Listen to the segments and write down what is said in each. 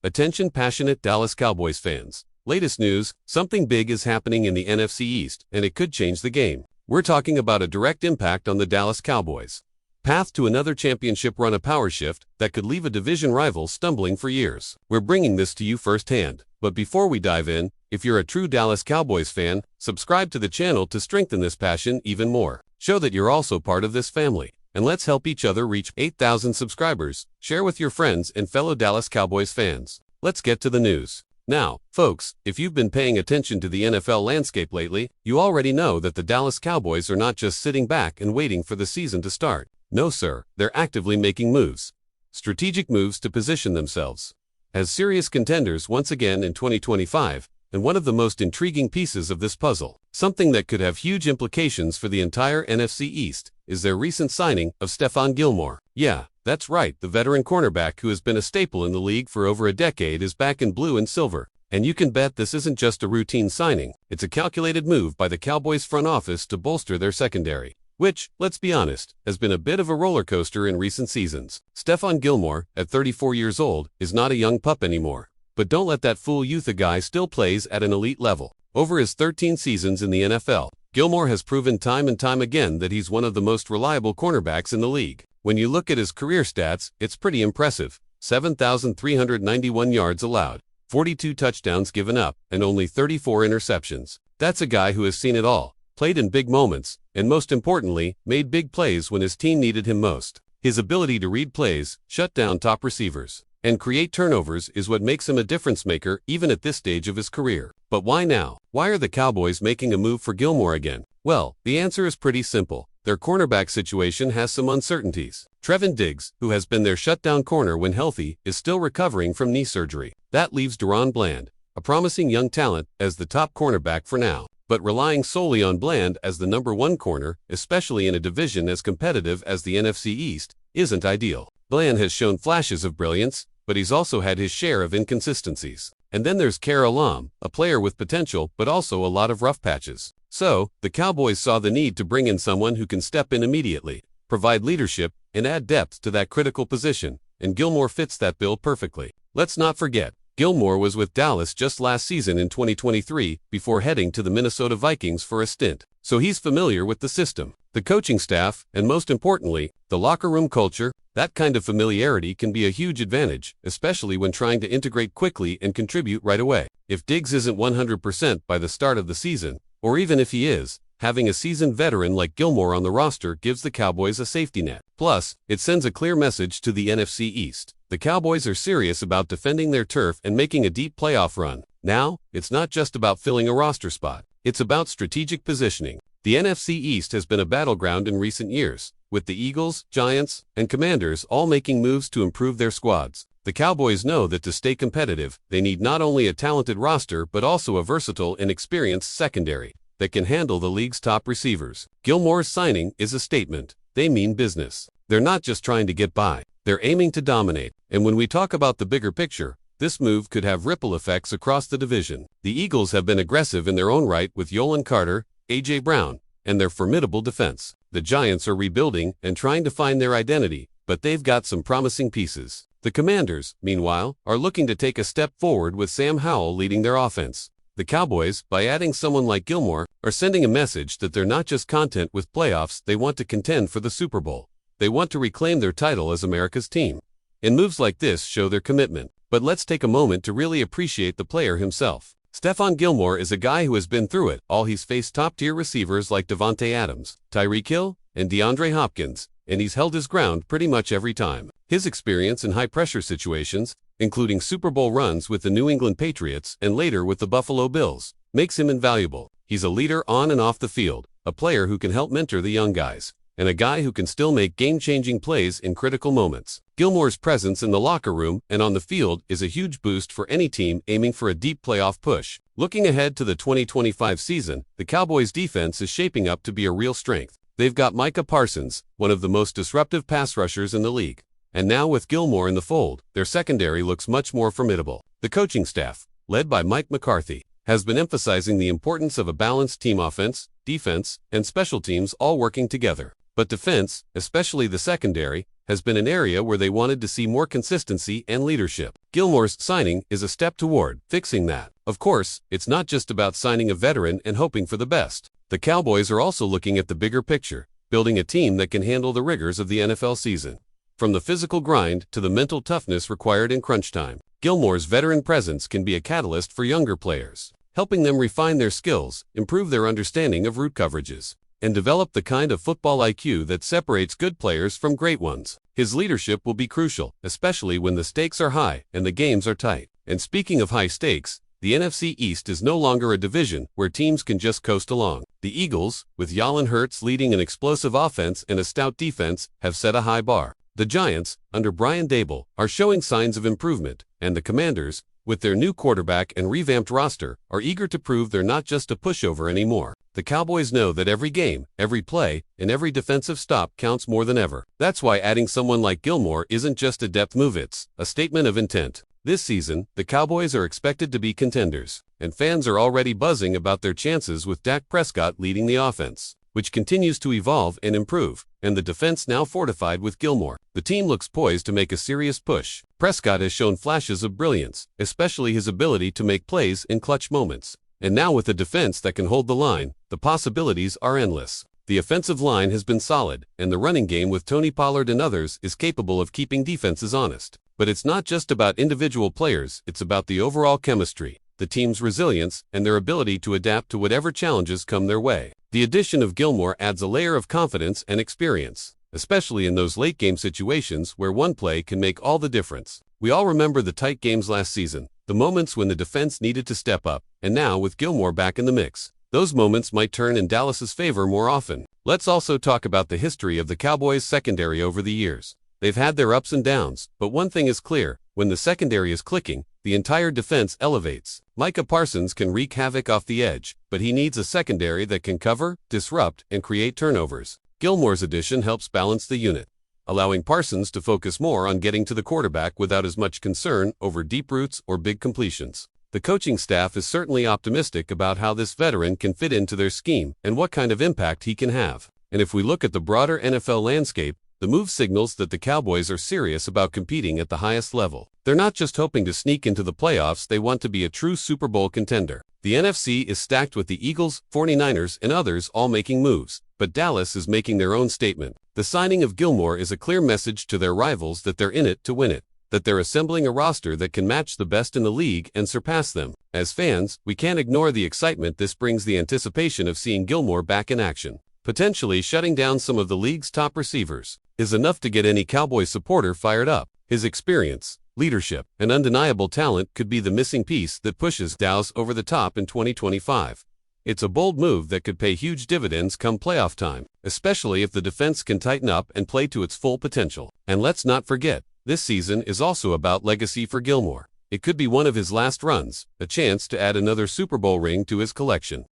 Attention passionate Dallas Cowboys fans. Latest news, something big is happening in the NFC East, and it could change the game. We're talking about a direct impact on the Dallas Cowboys' path to another championship run, a power shift that could leave a division rival stumbling for years. We're bringing this to you firsthand. But before we dive in, if you're a true Dallas Cowboys fan, subscribe to the channel to strengthen this passion even more. Show that you're also part of this family. And let's help each other reach 8,000 subscribers. Share with your friends and fellow Dallas Cowboys fans. Let's get to the news. Now, folks, if you've been paying attention to the NFL landscape lately, you already know that the Dallas Cowboys are not just sitting back and waiting for the season to start. No sir, they're actively making moves. Strategic moves to position themselves as serious contenders once again in 2025, and one of the most intriguing pieces of this puzzle, something that could have huge implications for the entire NFC East, is their recent signing of Stephon Gilmore. Yeah, that's right, the veteran cornerback who has been a staple in the league for over a decade is back in blue and silver. And you can bet this isn't just a routine signing, it's a calculated move by the Cowboys front office to bolster their secondary, which, let's be honest, has been a bit of a roller coaster in recent seasons. Stephon Gilmore, at 34 years old, is not a young pup anymore. But don't let that fool you, the guy still plays at an elite level. Over his 13 seasons in the NFL, Gilmore has proven time and time again that he's one of the most reliable cornerbacks in the league. When you look at his career stats, it's pretty impressive. 7,391 yards allowed, 42 touchdowns given up, and only 34 interceptions. That's a guy who has seen it all, played in big moments, and most importantly, made big plays when his team needed him most. His ability to read plays, shut down top receivers, and create turnovers is what makes him a difference maker even at this stage of his career. But why now? Why are the Cowboys making a move for Gilmore again? Well, the answer is pretty simple. Their cornerback situation has some uncertainties. Trevon Diggs, who has been their shutdown corner when healthy, is still recovering from knee surgery. That leaves Deron Bland, a promising young talent, as the top cornerback for now. But relying solely on Bland as the #1 corner, especially in a division as competitive as the NFC East, isn't ideal. Bland has shown flashes of brilliance, but he's also had his share of inconsistencies. And then there's Kara Alam, a player with potential but also a lot of rough patches. So, the Cowboys saw the need to bring in someone who can step in immediately, provide leadership, and add depth to that critical position, and Gilmore fits that bill perfectly. Let's not forget, Gilmore was with Dallas just last season in 2023 before heading to the Minnesota Vikings for a stint. So he's familiar with the system, the coaching staff, and most importantly, the locker room culture. That kind of familiarity can be a huge advantage, especially when trying to integrate quickly and contribute right away. If Diggs isn't 100% by the start of the season, or even if he is, having a seasoned veteran like Gilmore on the roster gives the Cowboys a safety net. Plus, it sends a clear message to the NFC East. The Cowboys are serious about defending their turf and making a deep playoff run. Now, it's not just about filling a roster spot. It's about strategic positioning. The NFC East has been a battleground in recent years, with the Eagles, Giants, and Commanders all making moves to improve their squads. The Cowboys know that to stay competitive, they need not only a talented roster but also a versatile and experienced secondary that can handle the league's top receivers. Gilmore's signing is a statement. They mean business. They're not just trying to get by. They're aiming to dominate. And when we talk about the bigger picture, this move could have ripple effects across the division. The Eagles have been aggressive in their own right with Yolan Carter, A.J. Brown, and their formidable defense. The Giants are rebuilding and trying to find their identity, but they've got some promising pieces. The Commanders, meanwhile, are looking to take a step forward with Sam Howell leading their offense. The Cowboys, by adding someone like Gilmore, are sending a message that they're not just content with playoffs, they want to contend for the Super Bowl. They want to reclaim their title as America's team. And moves like this show their commitment. But let's take a moment to really appreciate the player himself. Stephon Gilmore is a guy who has been through it all. He's faced top-tier receivers like Devontae Adams, Tyreek Hill, and DeAndre Hopkins, and he's held his ground pretty much every time. His experience in high-pressure situations, including Super Bowl runs with the New England Patriots and later with the Buffalo Bills, makes him invaluable. He's a leader on and off the field, a player who can help mentor the young guys, and a guy who can still make game-changing plays in critical moments. Gilmore's presence in the locker room and on the field is a huge boost for any team aiming for a deep playoff push. Looking ahead to the 2025 season, the Cowboys' defense is shaping up to be a real strength. They've got Micah Parsons, one of the most disruptive pass rushers in the league. And now with Gilmore in the fold, their secondary looks much more formidable. The coaching staff, led by Mike McCarthy, has been emphasizing the importance of a balanced team offense, defense, and special teams all working together. But defense, especially the secondary, has been an area where they wanted to see more consistency and leadership. Gilmore's signing is a step toward fixing that. Of course, it's not just about signing a veteran and hoping for the best. The Cowboys are also looking at the bigger picture, building a team that can handle the rigors of the NFL season. From the physical grind to the mental toughness required in crunch time, Gilmore's veteran presence can be a catalyst for younger players, helping them refine their skills, improve their understanding of route coverages, and develop the kind of football IQ that separates good players from great ones. His leadership will be crucial, especially when the stakes are high and the games are tight. And speaking of high stakes, the NFC East is no longer a division where teams can just coast along. The Eagles, with Jalen Hurts leading an explosive offense and a stout defense, have set a high bar. The Giants, under Brian Daboll, are showing signs of improvement, and the Commanders, with their new quarterback and revamped roster, are eager to prove they're not just a pushover anymore. The Cowboys know that every game, every play, and every defensive stop counts more than ever. That's why adding someone like Gilmore isn't just a depth move, it's a statement of intent. This season, the Cowboys are expected to be contenders, and fans are already buzzing about their chances with Dak Prescott leading the offense, which continues to evolve and improve, and the defense now fortified with Gilmore. The team looks poised to make a serious push. Prescott has shown flashes of brilliance, especially his ability to make plays in clutch moments. And now with a defense that can hold the line, the possibilities are endless. The offensive line has been solid, and the running game with Tony Pollard and others is capable of keeping defenses honest. But it's not just about individual players, it's about the overall chemistry, the team's resilience, and their ability to adapt to whatever challenges come their way. The addition of Gilmore adds a layer of confidence and experience, especially in those late-game situations where one play can make all the difference. We all remember the tight games last season, the moments when the defense needed to step up, and now with Gilmore back in the mix, those moments might turn in Dallas's favor more often. Let's also talk about the history of the Cowboys' secondary over the years. They've had their ups and downs, but one thing is clear: when the secondary is clicking, the entire defense elevates. Micah Parsons can wreak havoc off the edge, but he needs a secondary that can cover, disrupt, and create turnovers. Gilmore's addition helps balance the unit, allowing Parsons to focus more on getting to the quarterback without as much concern over deep routes or big completions. The coaching staff is certainly optimistic about how this veteran can fit into their scheme and what kind of impact he can have. And if we look at the broader NFL landscape, the move signals that the Cowboys are serious about competing at the highest level. They're not just hoping to sneak into the playoffs, they want to be a true Super Bowl contender. The NFC is stacked with the Eagles, 49ers, and others all making moves, but Dallas is making their own statement. The signing of Gilmore is a clear message to their rivals that they're in it to win it, that they're assembling a roster that can match the best in the league and surpass them. As fans, we can't ignore the excitement this brings, the anticipation of seeing Gilmore back in action, potentially shutting down some of the league's top receivers, is enough to get any Cowboys supporter fired up. His experience, leadership, and undeniable talent could be the missing piece that pushes Dallas over the top in 2025. It's a bold move that could pay huge dividends come playoff time, especially if the defense can tighten up and play to its full potential. And let's not forget, this season is also about legacy for Gilmore. It could be one of his last runs, a chance to add another Super Bowl ring to his collection.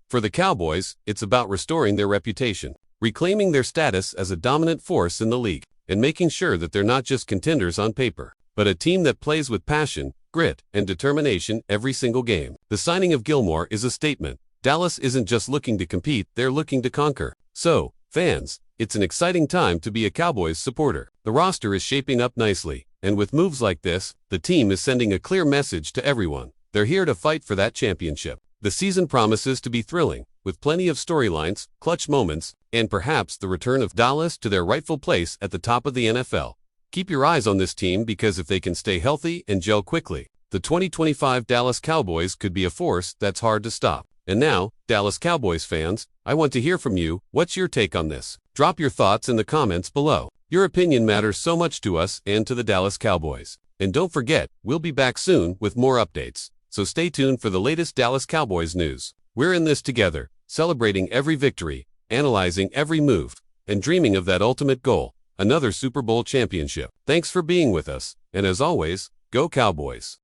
For the Cowboys, it's about restoring their reputation, reclaiming their status as a dominant force in the league, and making sure that they're not just contenders on paper, but a team that plays with passion, grit, and determination every single game. The signing of Gilmore is a statement. Dallas isn't just looking to compete, they're looking to conquer. So, fans, it's an exciting time to be a Cowboys supporter. The roster is shaping up nicely, and with moves like this, the team is sending a clear message to everyone. They're here to fight for that championship. The season promises to be thrilling, with plenty of storylines, clutch moments, and perhaps the return of Dallas to their rightful place at the top of the NFL. Keep your eyes on this team, because if they can stay healthy and gel quickly, the 2025 Dallas Cowboys could be a force that's hard to stop. And now, Dallas Cowboys fans, I want to hear from you. What's your take on this? Drop your thoughts in the comments below. Your opinion matters so much to us and to the Dallas Cowboys. And don't forget, we'll be back soon with more updates. So stay tuned for the latest Dallas Cowboys news. We're in this together, celebrating every victory, analyzing every move, and dreaming of that ultimate goal, another Super Bowl championship. Thanks for being with us, and as always, go Cowboys!